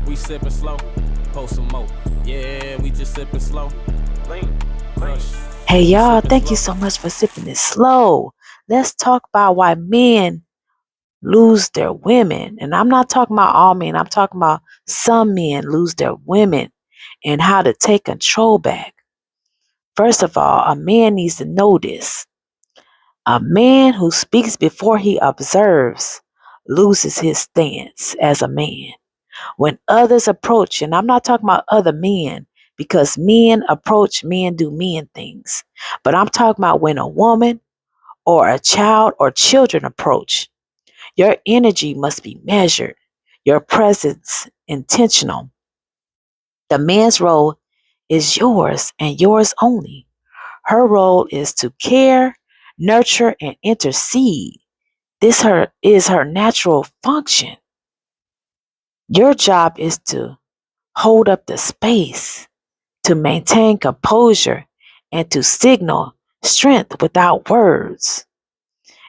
We sippin' slow, post some more. Yeah, we just sippin' slow. Lean, crush. Hey We y'all, sippin' thank you slow. so much for sipping it slow. Let's talk about why men lose their women. And I'm not talking about all men, I'm talking about some men lose their women and how to take control back. First of all, a man needs to know this. A man who speaks before he observes loses his stance as a man. When others approach, and I'm not talking about other men, because men approach, men do men things. But I'm talking about when a woman or a child or children approach, your energy must be measured, your presence intentional. The man's role is yours and yours only. Her role is to care, nurture, and intercede. Is her natural function. Your job is to hold up the space, to maintain composure, and to signal strength without words.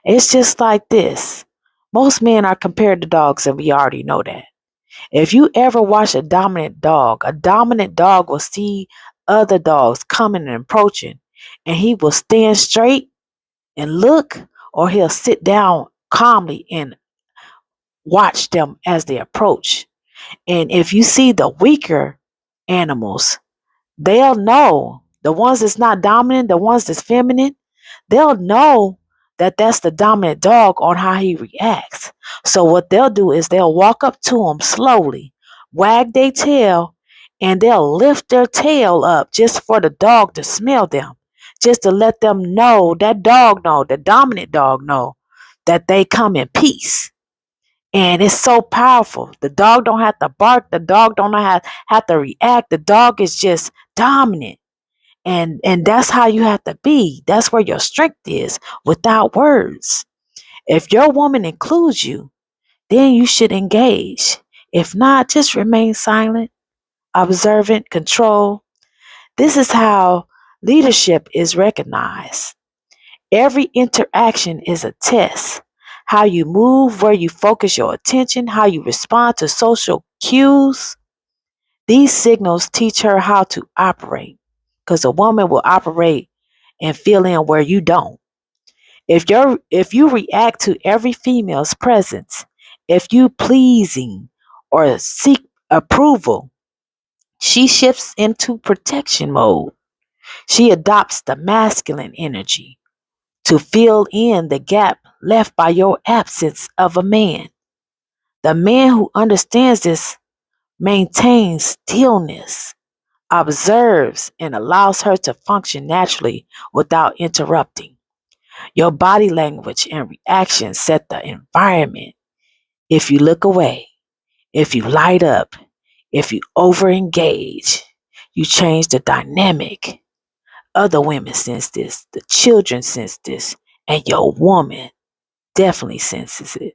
It's just like this. Most men are compared to dogs, and we already know that. If you ever watch a dominant dog will see other dogs coming and approaching, and he will stand straight and look, or he'll sit down calmly and watch them as they approach. And if you see the weaker animals, they'll know the ones that's not dominant, the ones that's feminine, they'll know that that's the dominant dog on how he reacts. So what they'll do is they'll walk up to him slowly, wag their tail, and they'll lift their tail up just for the dog to smell them, just to let them know, that dog know, the dominant dog know that they come in peace. And it's so powerful. The dog don't have to bark. The dog don't have to react. The dog is just dominant. And that's how you have to be. That's where your strength is without words. If your woman includes you, then you should engage. If not, just remain silent, observant, control. This is how leadership is recognized. Every interaction is a test. How you move, where you focus your attention, how you respond to social cues. These signals teach her how to operate, because a woman will operate and fill in where you don't. If you react to every female's presence, if you pleasing or seek approval, she shifts into protection mode. She adopts the masculine energy to fill in the gap left by your absence of a man. The man who understands this maintains stillness, observes, and allows her to function naturally without interrupting. Your body language and reactions set the environment. If you look away, if you light up, if you overengage, you change the dynamic. Other women sense this, the children sense this, and your woman definitely senses it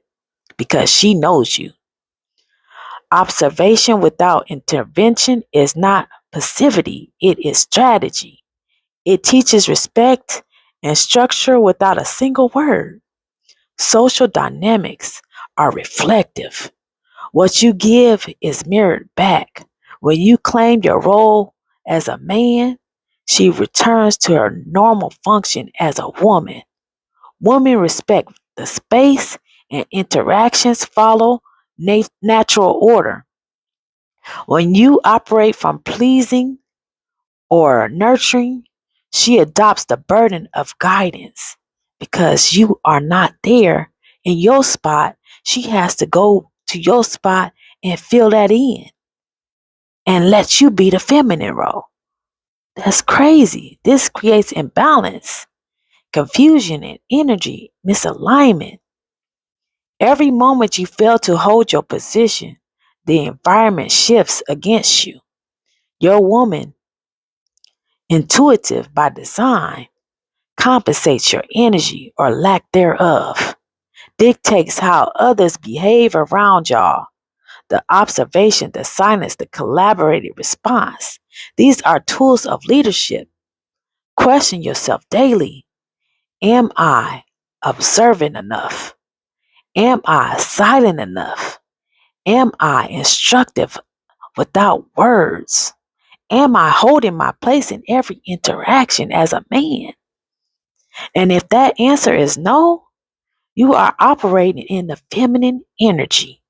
because she knows you. Observation without intervention is not passivity, it is strategy. It teaches respect and structure without a single word. Social dynamics are reflective. What you give is mirrored back. When you claim your role as a man, she returns to her normal function as a woman. Women respect the space and interactions follow natural order. When you operate from pleasing or nurturing, she adopts the burden of guidance because you are not there in your spot. She has to go to your spot and fill that in and let you be the feminine role. That's crazy. This creates imbalance, confusion, and energy misalignment. Every moment you fail to hold your position, the environment shifts against you. Your woman, intuitive by design, compensates your energy or lack thereof, dictates how others behave around y'all. The observation, the silence, the collaborated response. These are tools of leadership. Question yourself daily. Am I observant enough? Am I silent enough? Am I instructive without words? Am I holding my place in every interaction as a man? And if that answer is no, you are operating in the feminine energy,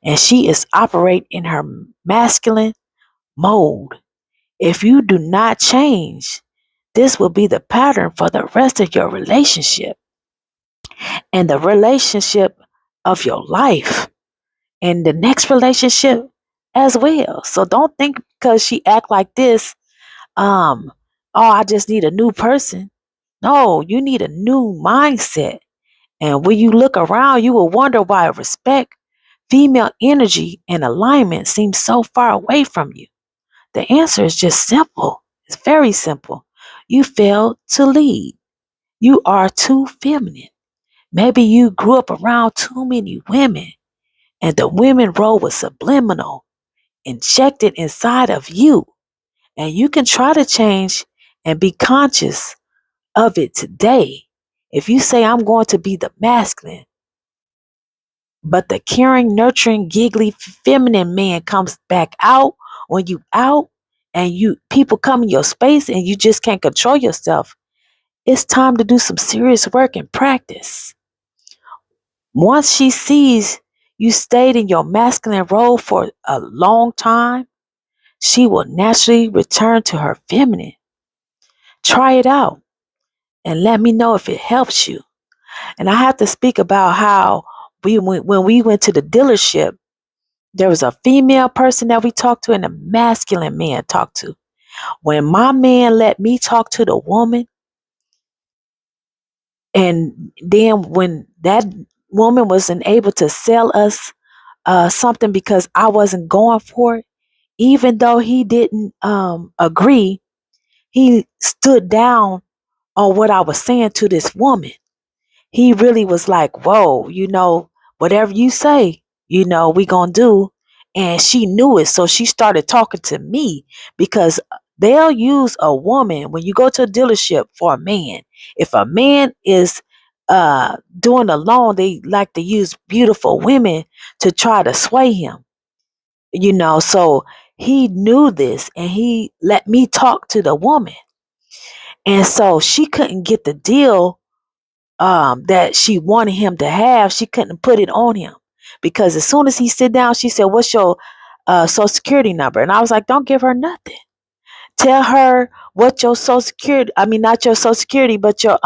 and she is operating in her masculine mode. If you do not change, this will be the pattern for the rest of your relationship and the relationship of your life and the next relationship as well. So don't think because she act like this, um, oh, I just need a new person. No, you need a new mindset. And when you look around, you will wonder why respect, female energy, and alignment seems so far away from you. The answer is just simple. It's very simple. You failed to lead. You are too feminine. Maybe you grew up around too many women, and the women role was subliminal, injected inside of you. And you can try to change and be conscious of it today. If you say, I'm going to be the masculine, but the caring, nurturing, giggly, feminine man comes back out when you out and you people come in your space and you just can't control yourself, it's time to do some serious work and practice. Once she sees you stayed in your masculine role for a long time, she will naturally return to her feminine. Try it out and let me know if it helps you. And I have to speak about how when we went to the dealership, there was a female person that we talked to and a masculine man talked to. When my man let me talk to the woman, and then when that woman wasn't able to sell us something because I wasn't going for it, even though he didn't agree, he stood down on what I was saying to this woman. He really was like, whoa, whatever you say, we gonna do. And she knew it. So she started talking to me because they'll use a woman when you go to a dealership for a man. If a man is doing a loan, they like to use beautiful women to try to sway him, so he knew this and he let me talk to the woman. And so she couldn't get the deal that she wanted him to have. She couldn't put it on him because as soon as he sit down, she said, what's your social security number? And I was like, don't give her nothing. Tell her what your social security, I mean, not your social security, but your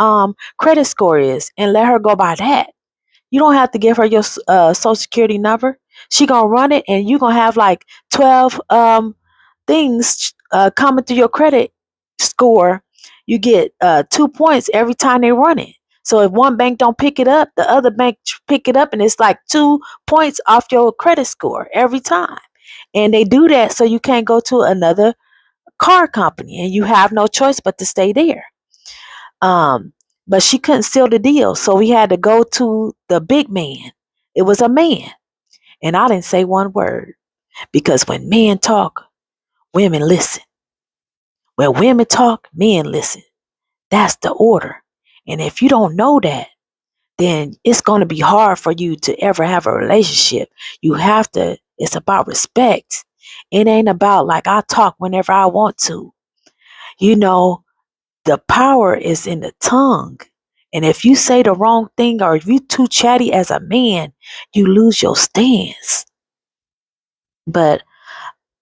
credit score is, and let her go by that. You don't have to give her your social security number. She gonna run it, and you gonna have like 12 things coming through your credit score. You get 2 points every time they run it. So if one bank don't pick it up, the other bank pick it up, and it's like 2 points off your credit score every time. And they do that so you can't go to another car company, and you have no choice but to stay there. But she couldn't seal the deal, so we had to go to the big man. It was a man, and I didn't say one word because when men talk, women listen. When women talk, men listen. That's the order. And if you don't know that, then it's going to be hard for you to ever have a relationship. You have to, it's about respect. It ain't about like I talk whenever I want to. The power is in the tongue. And if you say the wrong thing or if you too chatty as a man, you lose your stance. But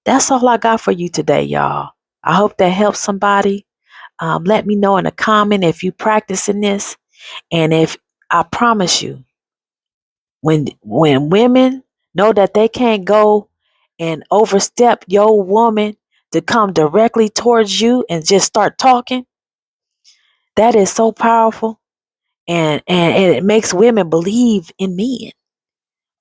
that's all I got for you today, y'all. I hope that helps somebody. Let me know in a comment if you practicing this. And if I promise you, when women know that they can't go and overstep your woman to come directly towards you and just start talking, that is so powerful. And it makes women believe in men.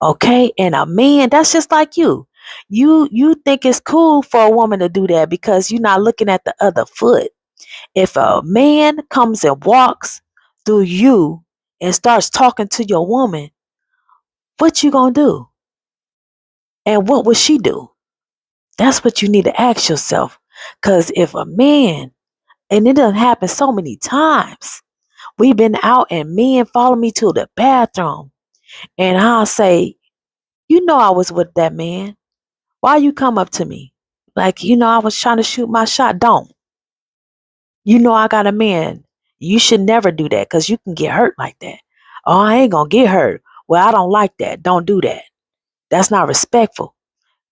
Okay? And a man, that's just like you. You think it's cool for a woman to do that because you're not looking at the other foot. If a man comes and walks through you and starts talking to your woman, what you gonna do? And what would she do? That's what you need to ask yourself. Because if a man, and it doesn't happen so many times, we've been out and men follow me to the bathroom and I'll say, I was with that man. Why you come up to me? Like, I was trying to shoot my shot. Don't. I got a man. You should never do that because you can get hurt like that. Oh, I ain't going to get hurt. Well, I don't like that. Don't do that. That's not respectful.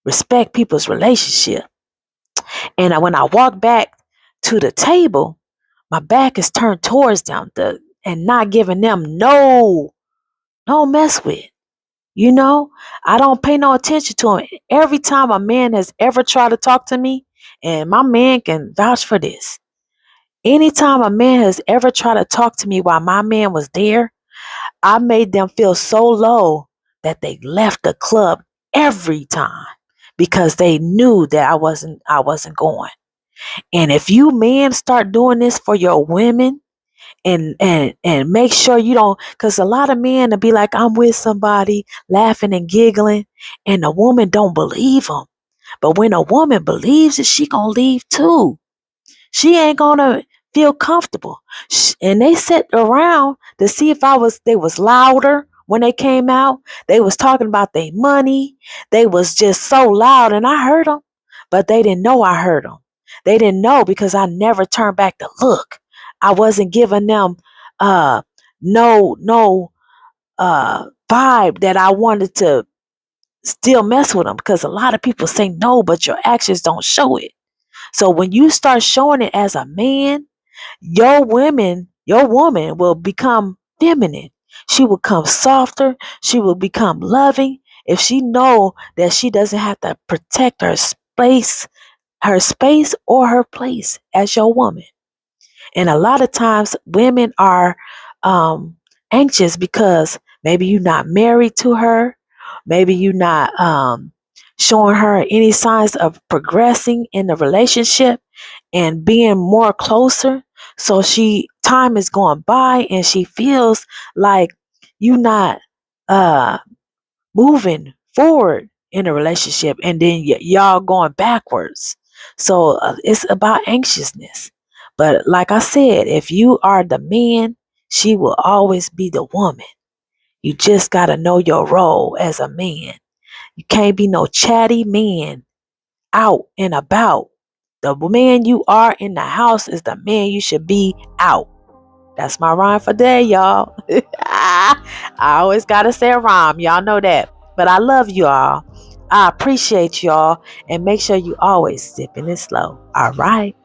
Respect people's relationship. And when I walk back to the table, my back is turned towards them and not giving them no mess with. I don't pay no attention to him. Every time a man has ever tried to talk to me, and my man can vouch for this. Anytime a man has ever tried to talk to me while my man was there, I made them feel so low that they left the club every time because they knew that I wasn't going. And if you men start doing this for your women, and make sure you don't, because a lot of men will be like, I'm with somebody, laughing and giggling, and the woman don't believe them. But when a woman believes it, she gonna leave too. She ain't gonna feel comfortable. And they sat around to see if they was louder when they came out. They was talking about their money. They was just so loud, and I heard them, but they didn't know I heard them. They didn't know because I never turned back to look. I wasn't giving them uh no vibe that I wanted to still mess with them, because a lot of people say no, but your actions don't show it. So when you start showing it as a man, your woman will become feminine. She will become softer. She will become loving if she know that she doesn't have to protect her space or her place as your woman. And a lot of times women are anxious because maybe you're not married to her. Maybe you're not showing her any signs of progressing in the relationship and being more closer. So time is going by and she feels like you're not uh, moving forward in a relationship, and then y'all going backwards. So it's about anxiousness. But like I said, if you are the man, she will always be the woman. You just got to know your role as a man. You can't be no chatty man out and about. The man you are in the house is the man you should be out. That's my rhyme for today, y'all. I always got to say a rhyme. Y'all know that. But I love you all. I appreciate y'all. And make sure you always sipping it slow. All right.